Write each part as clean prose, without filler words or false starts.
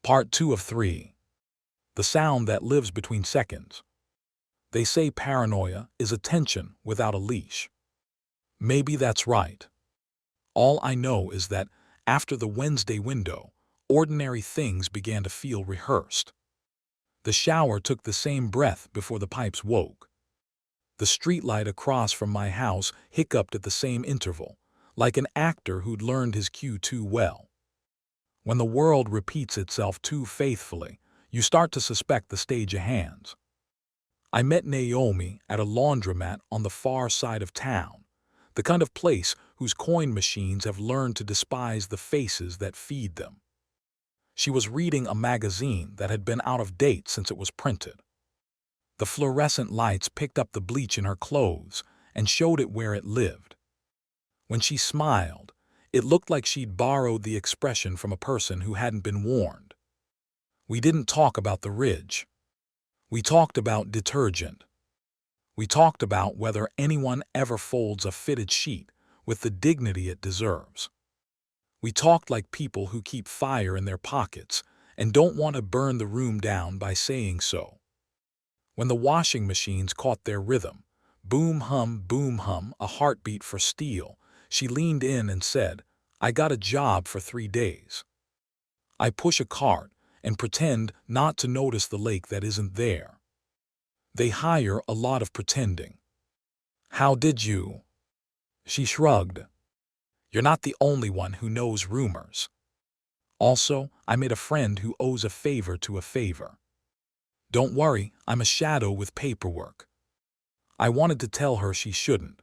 Part 2 of 3. The sound that lives between seconds. They say paranoia is attention without a leash. Maybe that's right. All I know is that after the Wednesday window, ordinary things began to feel rehearsed. The shower took the same breath before the pipes woke. The streetlight across from my house hiccuped at the same interval, like an actor who'd learned his cue too well. When the world repeats itself too faithfully, you start to suspect the stage of hands. I met Naomi at a laundromat on the far side of town, the kind of place whose coin machines have learned to despise the faces that feed them. She was reading a magazine that had been out of date since it was printed. The fluorescent lights picked up the bleach in her clothes and showed it where it lived. When she smiled, it looked like she'd borrowed the expression from a person who hadn't been warned. We didn't talk about the ridge. We talked about detergent. We talked about whether anyone ever folds a fitted sheet with the dignity it deserves. We talked like people who keep fire in their pockets and don't want to burn the room down by saying so. When the washing machines caught their rhythm, boom hum, a heartbeat for steel, she leaned in and said, "I got a job for 3 days. I push a cart and pretend not to notice the lake that isn't there. They hire a lot of pretending." "How did you?" She shrugged. "You're not the only one who knows rumors. Also, I made a friend who owes a favor to a favor. Don't worry, I'm a shadow with paperwork." I wanted to tell her she shouldn't.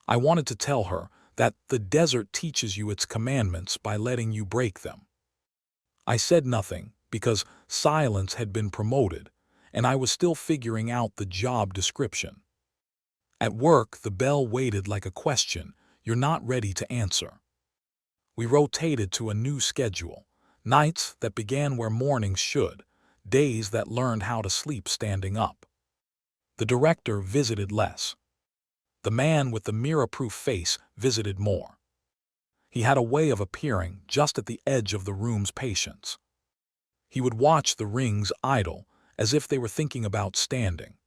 I wanted to tell her that the desert teaches you its commandments by letting you break them. I said nothing because silence had been promoted, and I was still figuring out the job description. At work, the bell waited like a question you're not ready to answer. We rotated to a new schedule, nights that began where mornings should, days that learned how to sleep standing up. The director visited less. The man with the mirror-proof face visited more. He had a way of appearing just at the edge of the room's patience. He would watch the rings idle as if they were thinking about standing.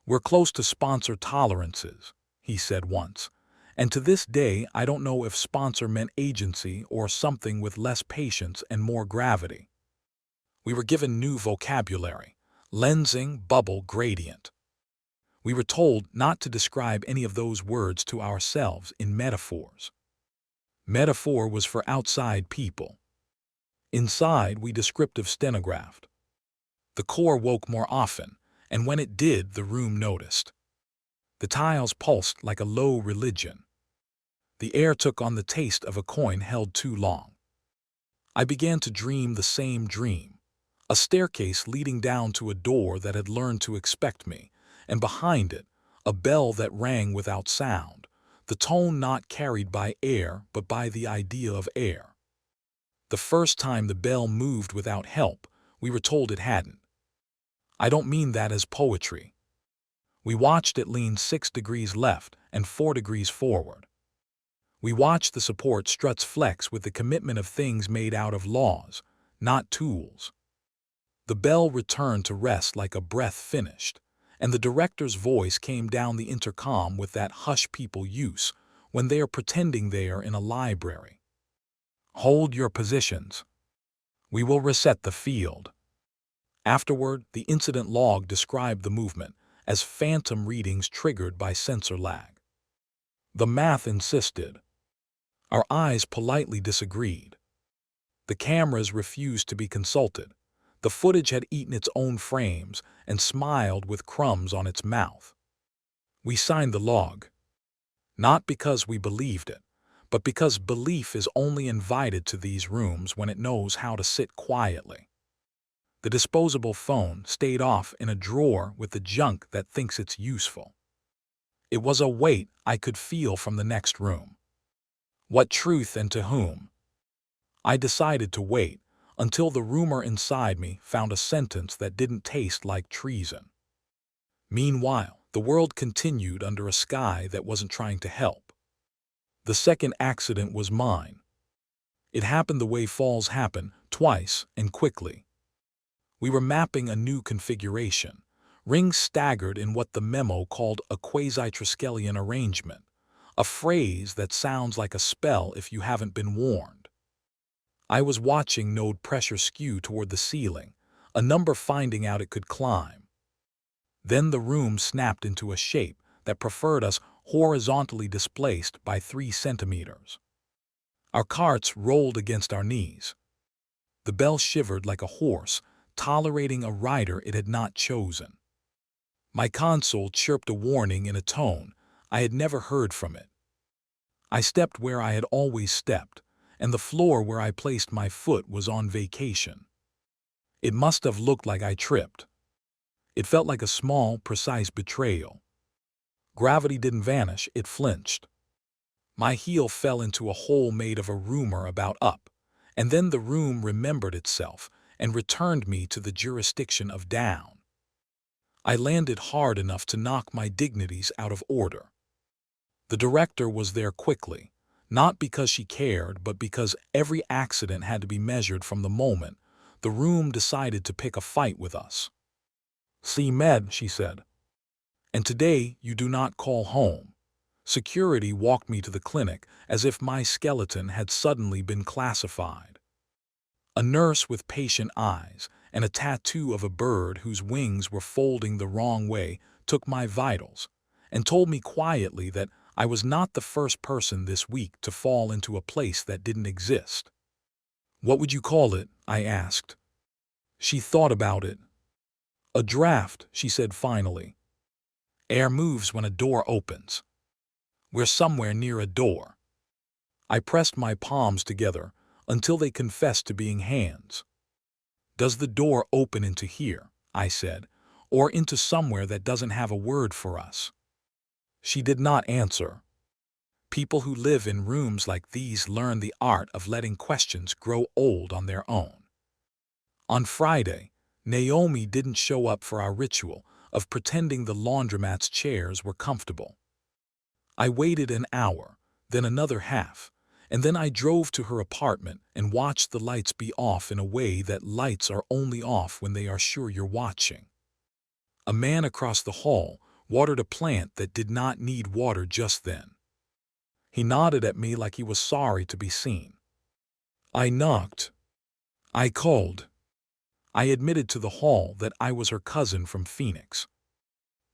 "We're close to sponsor tolerances," he said once, and to this day I don't know if sponsor meant agency or something with less patience and more gravity. We were given new vocabulary: lensing, bubble, gradient. We were told not to describe any of those words to ourselves in metaphors. Metaphor was for outside people. Inside, we descriptive stenographed. The core woke more often, and when it did, the room noticed. The tiles pulsed like a low religion. The air took on the taste of a coin held too long. I began to dream the same dream, a staircase leading down to a door that had learned to expect me, and behind it, a bell that rang without sound, the tone not carried by air but by the idea of air. The first time the bell moved without help, we were told it hadn't. I don't mean that as poetry. We watched it lean 6 degrees left and 4 degrees forward. We watched the support struts flex with the commitment of things made out of laws, not tools. The bell returned to rest like a breath finished, and the director's voice came down the intercom with that hush people use when they are pretending they are in a library. "Hold your positions. We will reset the field." Afterward, the incident log described the movement as phantom readings triggered by sensor lag. The math insisted. Our eyes politely disagreed. The cameras refused to be consulted. The footage had eaten its own frames and smiled with crumbs on its mouth. We signed the log. Not because we believed it, but because belief is only invited to these rooms when it knows how to sit quietly. The disposable phone stayed off in a drawer with the junk that thinks it's useful. It was a weight I could feel from the next room. What truth and to whom? I decided to wait until the rumor inside me found a sentence that didn't taste like treason. Meanwhile, the world continued under a sky that wasn't trying to help. The second accident was mine. It happened the way falls happen, twice and quickly. We were mapping a new configuration. Rings staggered in what the memo called a quasi-Triskelion arrangement, a phrase that sounds like a spell if you haven't been warned. I was watching node pressure skew toward the ceiling, a number finding out it could climb. Then the room snapped into a shape that preferred us horizontally displaced by 3 centimeters. Our carts rolled against our knees. The bell shivered like a horse, tolerating a rider it had not chosen. My console chirped a warning in a tone I had never heard from it. I stepped where I had always stepped, and the floor where I placed my foot was on vacation. It must have looked like I tripped. It felt like a small, precise betrayal. Gravity didn't vanish, it flinched. My heel fell into a hole made of a rumor about up, and then the room remembered itself and returned me to the jurisdiction of down. I landed hard enough to knock my dignities out of order. The director was there quickly, not because she cared, but because every accident had to be measured from the moment the room decided to pick a fight with us. "See Med," she said. "And today you do not call home." Security walked me to the clinic as if my skeleton had suddenly been classified. A nurse with patient eyes and a tattoo of a bird whose wings were folding the wrong way took my vitals and told me quietly that I was not the first person this week to fall into a place that didn't exist. "What would you call it?" I asked. She thought about it. "A draft," she said finally. "Air moves when a door opens. We're somewhere near a door." I pressed my palms together until they confessed to being hands. "Does the door open into here?" I said, "or into somewhere that doesn't have a word for us?" She did not answer. People who live in rooms like these learn the art of letting questions grow old on their own. On Friday, Naomi didn't show up for our ritual of pretending the laundromat's chairs were comfortable. I waited an hour, then another half, and then I drove to her apartment and watched the lights be off in a way that lights are only off when they are sure you're watching. A man across the hall watered a plant that did not need water just then. He nodded at me like he was sorry to be seen. I knocked. I called. I admitted to the hall that I was her cousin from Phoenix.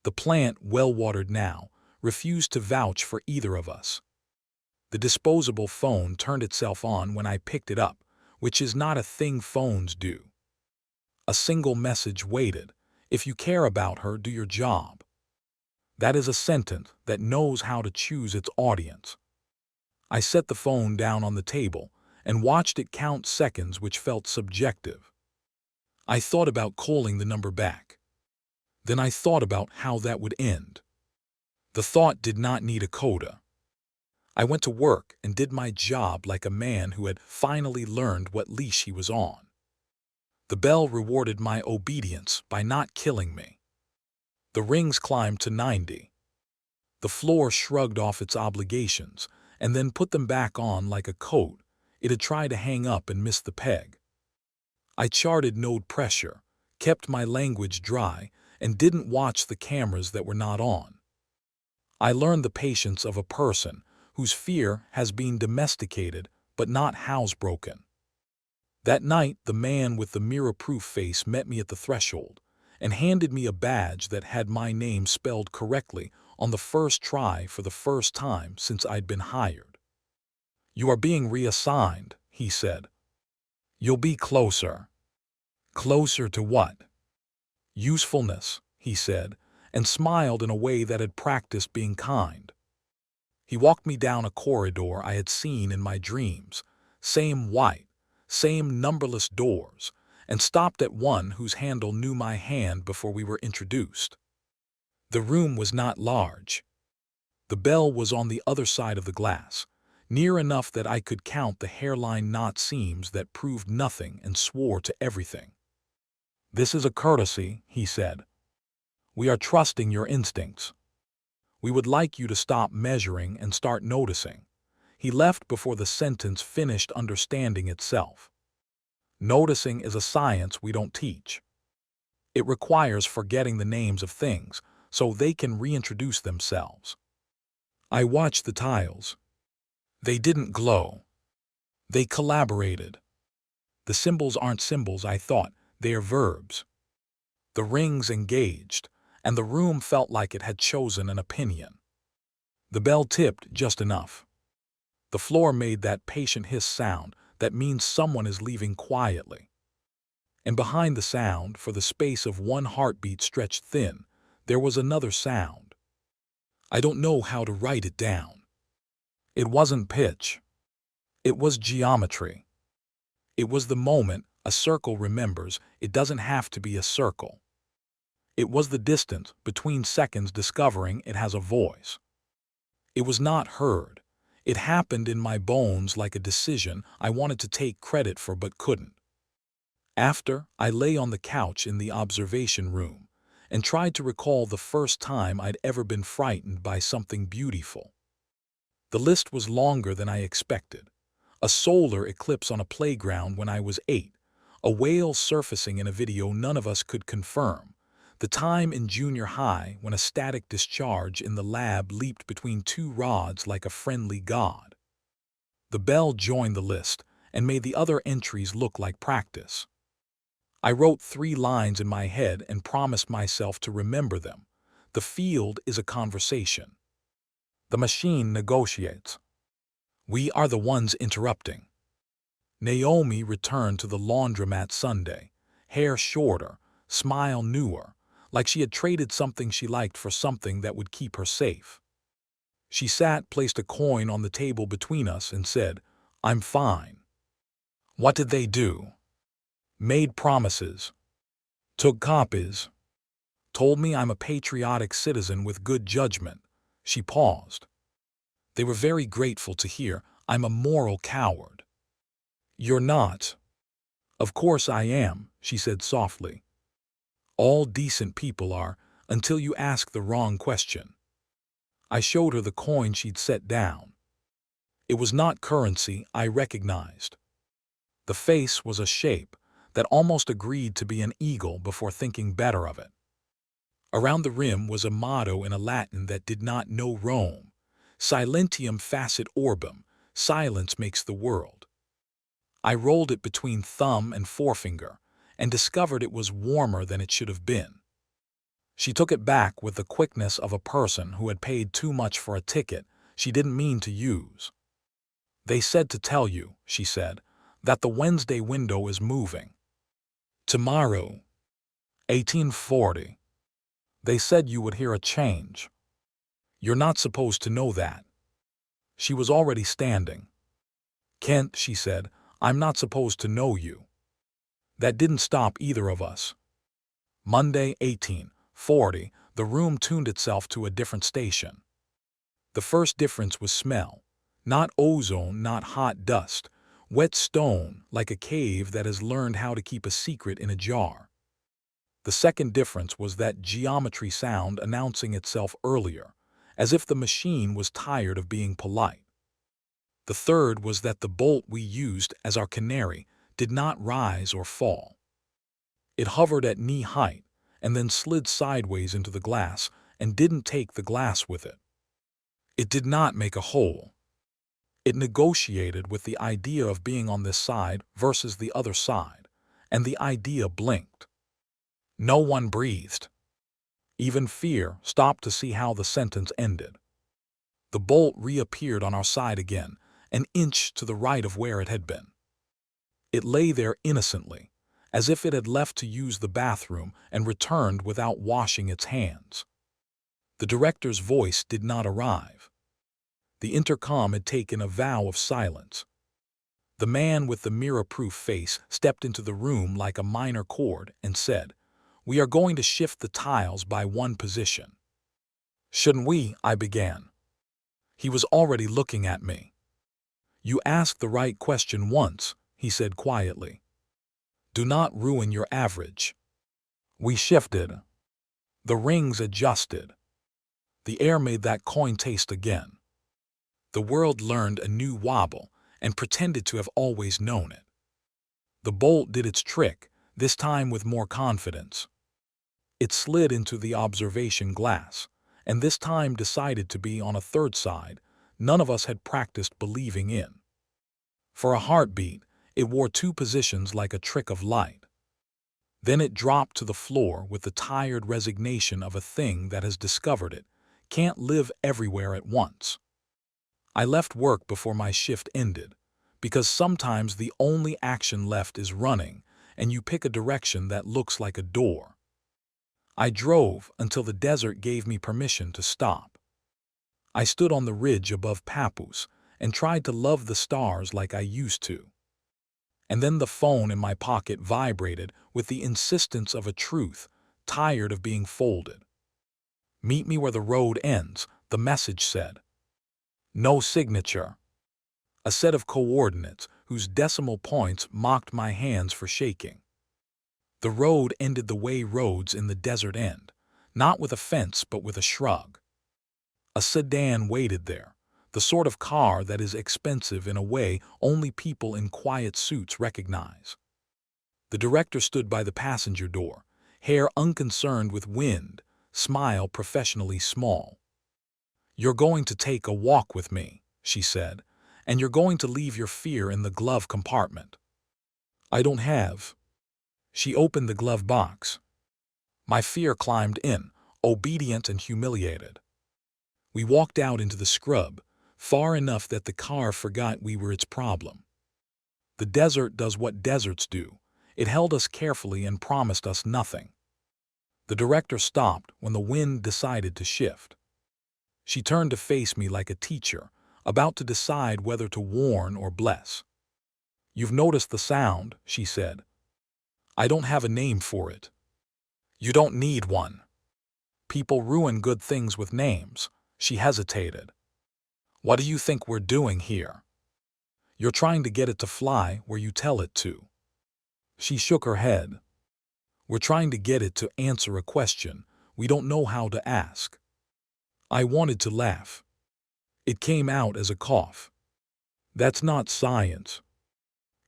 The plant, well-watered now, refused to vouch for either of us. The disposable phone turned itself on when I picked it up, which is not a thing phones do. A single message waited. "If you care about her, do your job." That is a sentence that knows how to choose its audience. I set the phone down on the table and watched it count seconds, which felt subjective. I thought about calling the number back. Then I thought about how that would end. The thought did not need a coda. I went to work and did my job like a man who had finally learned what leash he was on. The bell rewarded my obedience by not killing me. The rings climbed to 90. The floor shrugged off its obligations and then put them back on like a coat it had tried to hang up and missed the peg. I charted node pressure, kept my language dry, and didn't watch the cameras that were not on. I learned the patience of a person whose fear has been domesticated but not housebroken. That night, the man with the mirror-proof face met me at the threshold and handed me a badge that had my name spelled correctly on the first try for the first time since I'd been hired. "You are being reassigned," he said. "You'll be closer." "Closer to what?" "Usefulness," he said, and smiled in a way that had practiced being kind. He walked me down a corridor I had seen in my dreams, same white, same numberless doors, and stopped at one whose handle knew my hand before we were introduced. The room was not large. The bell was on the other side of the glass, near enough that I could count the hairline knot seams that proved nothing and swore to everything. "This is a courtesy," he said. "We are trusting your instincts. We would like you to stop measuring and start noticing." He left before the sentence finished understanding itself. Noticing is a science we don't teach. It requires forgetting the names of things so they can reintroduce themselves. I watched the tiles. They didn't glow. They collaborated. The symbols aren't symbols, I thought. They are verbs. The rings engaged, and the room felt like it had chosen an opinion. The bell tipped just enough. The floor made that patient hiss sound that means someone is leaving quietly. And behind the sound, for the space of one heartbeat stretched thin, there was another sound. I don't know how to write it down. It wasn't pitch. It was geometry. It was the moment a circle remembers it doesn't have to be a circle. It was the distance between seconds discovering it has a voice. It was not heard. It happened in my bones like a decision I wanted to take credit for but couldn't. After, I lay on the couch in the observation room and tried to recall the first time I'd ever been frightened by something beautiful. The list was longer than I expected. A solar eclipse on a playground when I was 8, a whale surfacing in a video none of us could confirm, the time in junior high when a static discharge in the lab leaped between two rods like a friendly god. The bell joined the list and made the other entries look like practice. I wrote 3 lines in my head and promised myself to remember them. The field is a conversation. The machine negotiates. We are the ones interrupting. Naomi returned to the laundromat Sunday, hair shorter, smile newer, like she had traded something she liked for something that would keep her safe. She placed a coin on the table between us and said, "I'm fine." What did they do? Made promises. Took copies. Told me I'm a patriotic citizen with good judgment. She paused. They were very grateful to hear I'm a moral coward. You're not. Of course I am, she said softly. All decent people are, until you ask the wrong question. I showed her the coin she'd set down. It was not currency, I recognized. The face was a shape that almost agreed to be an eagle before thinking better of it. Around the rim was a motto in a Latin that did not know Rome. Silentium facit orbem, silence makes the world. I rolled it between thumb and forefinger and discovered it was warmer than it should have been. She took it back with the quickness of a person who had paid too much for a ticket she didn't mean to use. They said to tell you, she said, that the Wednesday window is moving. Tomorrow, 1840. They said you would hear a change. You're not supposed to know that. She was already standing. Kent, she said, I'm not supposed to know you. That didn't stop either of us. Monday, 1840, the room tuned itself to a different station. The first difference was smell. Not ozone, not hot dust. Wet stone, like a cave that has learned how to keep a secret in a jar. The second difference was that geometry sound announcing itself earlier, as if the machine was tired of being polite. The third was that the bolt we used as our canary did not rise or fall. It hovered at knee height and then slid sideways into the glass and didn't take the glass with it. It did not make a hole. It negotiated with the idea of being on this side versus the other side, and the idea blinked. No one breathed. Even fear stopped to see how the sentence ended. The bolt reappeared on our side again, an inch to the right of where it had been. It lay there innocently, as if it had left to use the bathroom and returned without washing its hands. The director's voice did not arrive. The intercom had taken a vow of silence. The man with the mirror-proof face stepped into the room like a minor chord and said, "We are going to shift the tiles by 1 position." "Shouldn't we?" I began. He was already looking at me. "You asked the right question once," he said quietly. "Do not ruin your average." We shifted. The rings adjusted. The air made that coin taste again. The world learned a new wobble and pretended to have always known it. The bolt did its trick, this time with more confidence. It slid into the observation glass, and this time decided to be on a third side none of us had practiced believing in. For a heartbeat, it wore two positions like a trick of light. Then it dropped to the floor with the tired resignation of a thing that has discovered it can't live everywhere at once. I left work before my shift ended, because sometimes the only action left is running, and you pick a direction that looks like a door. I drove until the desert gave me permission to stop. I stood on the ridge above Papoose and tried to love the stars like I used to. And then the phone in my pocket vibrated with the insistence of a truth, tired of being folded. "Meet me where the road ends," the message said. No signature. A set of coordinates whose decimal points mocked my hands for shaking. The road ended the way roads in the desert end, not with a fence but with a shrug. A sedan waited there, the sort of car that is expensive in a way only people in quiet suits recognize. The director stood by the passenger door, hair unconcerned with wind, smile professionally small. "You're going to take a walk with me," she said, "and you're going to leave your fear in the glove compartment." "I don't have." She opened the glove box. My fear climbed in, obedient and humiliated. We walked out into the scrub, far enough that the car forgot we were its problem. The desert does what deserts do. It held us carefully and promised us nothing. The director stopped when the wind decided to shift. She turned to face me like a teacher, about to decide whether to warn or bless. "You've noticed the sound," she said. "I don't have a name for it." "You don't need one. People ruin good things with names." She hesitated. "What do you think we're doing here?" "You're trying to get it to fly where you tell it to." She shook her head. "We're trying to get it to answer a question we don't know how to ask." I wanted to laugh. It came out as a cough. "That's not science."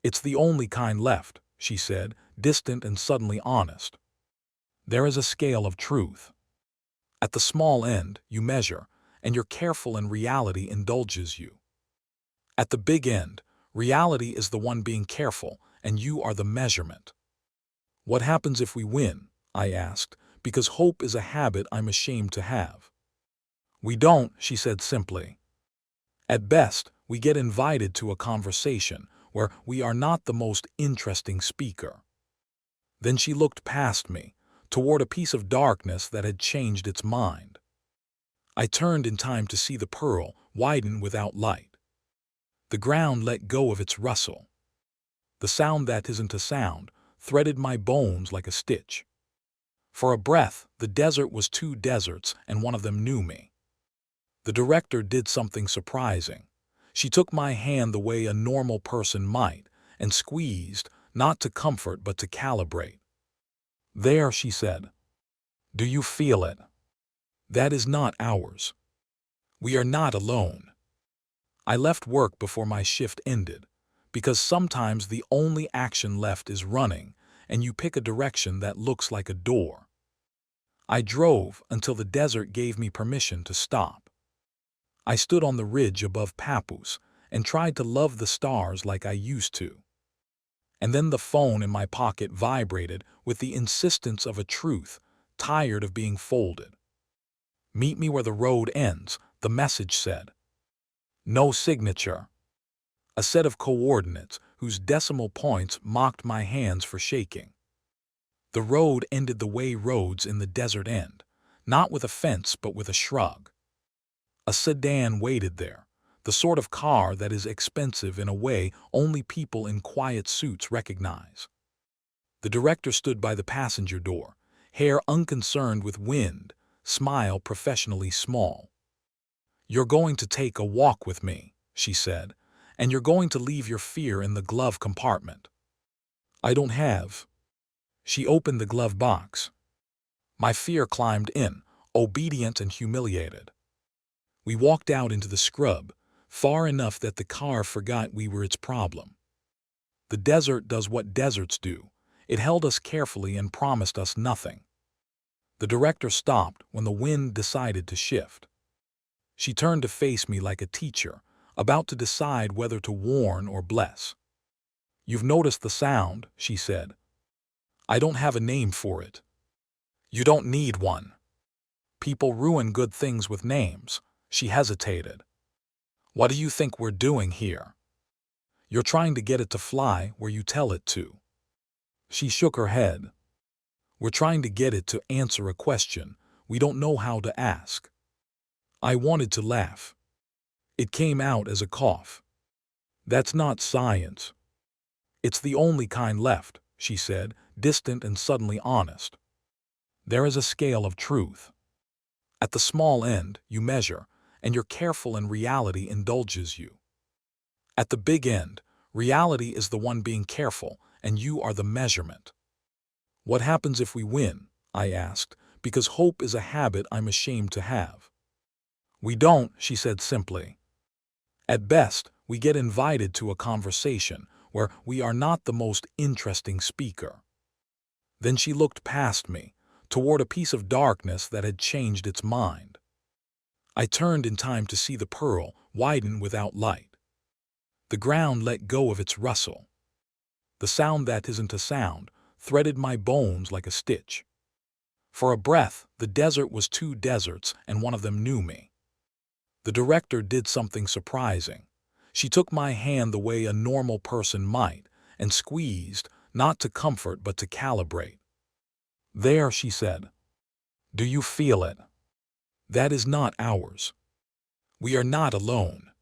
"It's the only kind left," she said, distant and suddenly honest. "There is a scale of truth. At the small end, you measure, and you're careful and reality indulges you. At the big end, reality is the one being careful, and you are the measurement." "What happens if we win?" I asked, because hope is a habit I'm ashamed to have. "We don't," she said simply. "At best, we get invited to a conversation where we are not the most interesting speaker." Then she looked past me, toward a piece of darkness that had changed its mind. I turned in time to see the pearl widen without light. The ground let go of its rustle. The sound that isn't a sound threaded my bones like a stitch. For a breath, the desert was two deserts, and one of them knew me. The director did something surprising. She took my hand the way a normal person might, and squeezed, not to comfort but to calibrate. "There," she said. "Do you feel it? That is not ours. We are not alone." I left work before my shift ended, because sometimes the only action left is running, and you pick a direction that looks like a door. I drove until the desert gave me permission to stop. I stood on the ridge above Papoose and tried to love the stars like I used to. And then the phone in my pocket vibrated with the insistence of a truth, tired of being folded. "Meet me where the road ends," the message said. No signature. A set of coordinates whose decimal points mocked my hands for shaking. The road ended the way roads in the desert end, not with a fence but with a shrug. A sedan waited there, the sort of car that is expensive in a way only people in quiet suits recognize. The director stood by the passenger door, hair unconcerned with wind, smile professionally small. "You're going to take a walk with me," she said, "and you're going to leave your fear in the glove compartment." "I don't have." She opened the glove box. My fear climbed in, obedient and humiliated. We walked out into the scrub, far enough that the car forgot we were its problem. The desert does what deserts do. It held us carefully and promised us nothing. The director stopped when the wind decided to shift. She turned to face me like a teacher, about to decide whether to warn or bless. "You've noticed the sound," she said. "I don't have a name for it." "You don't need one. People ruin good things with names." She hesitated. "What do you think we're doing here?" "You're trying to get it to fly where you tell it to." She shook her head. "We're trying to get it to answer a question we don't know how to ask." I wanted to laugh. It came out as a cough. "That's not science." "It's the only kind left," she said, distant and suddenly honest. "There is a scale of truth. At the small end, you measure, and you're careful and reality indulges you. At the big end, reality is the one being careful, and you are the measurement." "What happens if we win?" I asked, because hope is a habit I'm ashamed to have. "We don't," she said simply. "At best, we get invited to a conversation where we are not the most interesting speaker." Then she looked past me, toward a piece of darkness that had changed its mind. I turned in time to see the pearl widen without light. The ground let go of its rustle. The sound that isn't a sound threaded my bones like a stitch. For a breath, the desert was two deserts, and one of them knew me. The director did something surprising. She took my hand the way a normal person might, and squeezed, not to comfort but to calibrate. "There," she said. "Do you feel it? That is not ours. We are not alone."